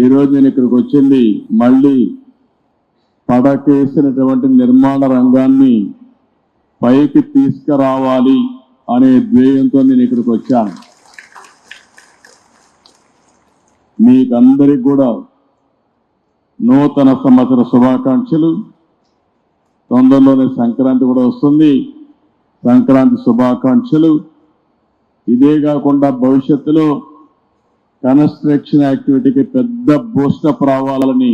ఈరోజు నేను ఇక్కడికి వచ్చింది మళ్ళీ పడకేసినటువంటి నిర్మాణ రంగాన్ని పైకి తీసుకురావాలి అనే ధ్యేయంతో నేను ఇక్కడికి వచ్చాను. మీకందరికి కూడా నూతన సంవత్సర శుభాకాంక్షలు. తొందరలోనే సంక్రాంతి కూడా వస్తుంది. సంక్రాంతి శుభాకాంక్షలు. ఇదే కాకుండా భవిష్యత్తులో కన్స్ట్రక్షన్ యాక్టివిటీకి పెద్ద బూస్టప్ రావాలని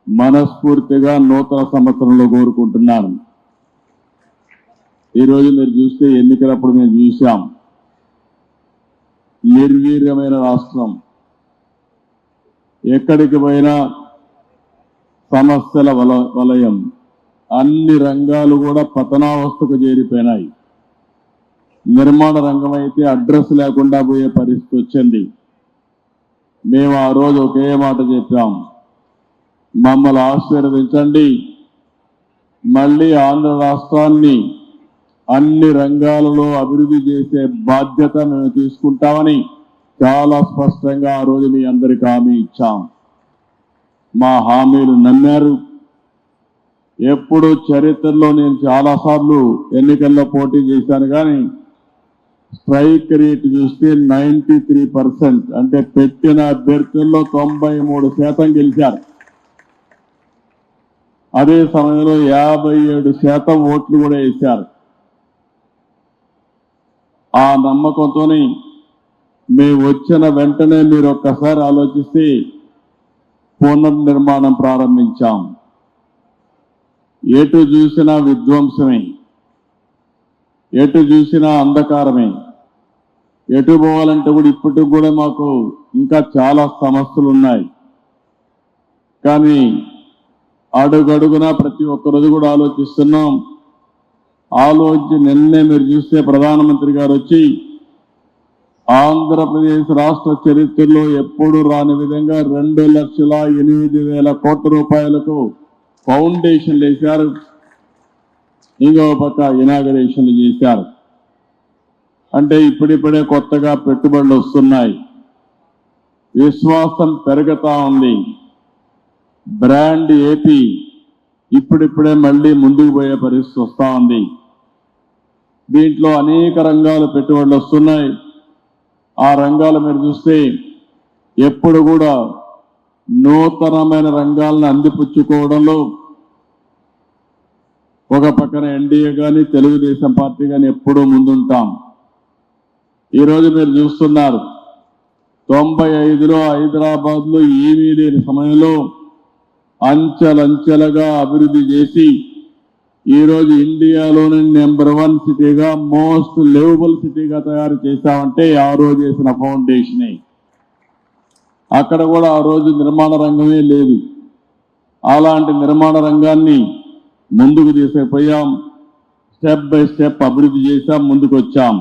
మనస్ఫూర్తిగా నూతన సంవత్సరంలో కోరుకుంటున్నాను. ఈరోజు మీరు చూస్తే ఎన్నికలప్పుడు మేము చూసాం, నిర్వీర్యమైన రాష్ట్రం, ఎక్కడికి పోయినా సమస్యల వలయం, అన్ని రంగాలు కూడా పతనావస్థకు చేరిపోయినాయి. నిర్మాణ రంగం అయితే అడ్రస్ లేకుండా పోయే పరిస్థితి వచ్చింది. మేము ఆ రోజు ఒకే మాట చెప్పాం, మమ్మల్ని ఆశీర్వదించండి, మళ్ళీ ఆంధ్ర రాష్ట్రాన్ని అన్ని రంగాలలో అభివృద్ధి చేసే బాధ్యత మేము తీసుకుంటామని చాలా స్పష్టంగా ఆ రోజు మీ అందరికీ హామీ ఇచ్చాం. మా హామీలు నమ్మారు. ఎప్పుడు చరిత్రలో నేను చాలాసార్లు ఎన్నికల్లో పోటీ చేశాను, కానీ స్ట్రైక్ రేట్ చూస్తే 93%, అంటే పెట్టిన అభ్యర్థుల్లో 93% గెలిచారు. అదే సమయంలో 57% ఓట్లు కూడా వేశారు. ఆ నమ్మకంతోనే మేము వచ్చిన వెంటనే మీరు ఒక్కసారి ఆలోచిస్తే పునర్నిర్మాణం ప్రారంభించాం. ఎటు చూసినా విధ్వంసమే, ఎటు చూసినా అంధకారమే. ఎటు పోవాలంటే కూడా ఇప్పటికి కూడా మాకు ఇంకా చాలా సమస్యలు ఉన్నాయి. కానీ అడుగడుగునా ప్రతి ఒక్క రోజు కూడా ఆలోచిస్తున్నాం. ఆలోచించి నిన్నే మీరు చూస్తే ప్రధానమంత్రి గారు వచ్చి ఆంధ్రప్రదేశ్ రాష్ట్ర చరిత్రలో ఎప్పుడు రాని విధంగా 2,08,000 కోట్ల రూపాయలకు ఫౌండేషన్లు వేశారు. ఇంకో పక్క ఇనాగరేషన్లు చేశారు. అంటే ఇప్పుడిప్పుడే కొత్తగా పెట్టుబడులు వస్తున్నాయి. విశ్వాసం పెరుగుతా ఉంది. బ్రాండ్ ఏపీ ఇప్పుడిప్పుడే మళ్ళీ ముందుకు పోయే పరిస్థితి వస్తూ ఉంది. దీంట్లో అనేక రంగాలు పెట్టుబడులు వస్తున్నాయి. ఆ రంగాలు మీరు చూస్తే ఎప్పుడు కూడా నూతనమైన రంగాలను అందిపుచ్చుకోవడంలో ఒక పక్కన ఎన్డీఏ కానీ తెలుగుదేశం పార్టీ కానీ ఎప్పుడూ ముందుంటాం. ఈరోజు మీరు చూస్తున్నారు, 95లో హైదరాబాద్లో ఏమీ లేని సమయంలో అంచెలంచెలుగా అభివృద్ధి చేసి ఈరోజు ఇండియాలోని నెంబర్ 1 సిటీగా, మోస్ట్ లివబుల్ సిటీగా తయారు చేశామంటే ఆ రోజు చేసిన ఫౌండేషనే. అక్కడ కూడా ఆ రోజు నిర్మాణ రంగమే లేదు. అలాంటి నిర్మాణ రంగాన్ని ముందుకు తీసుకుపోయాం. స్టెప్ బై స్టెప్ అభివృద్ధి చేశాం, ముందుకు వచ్చాం.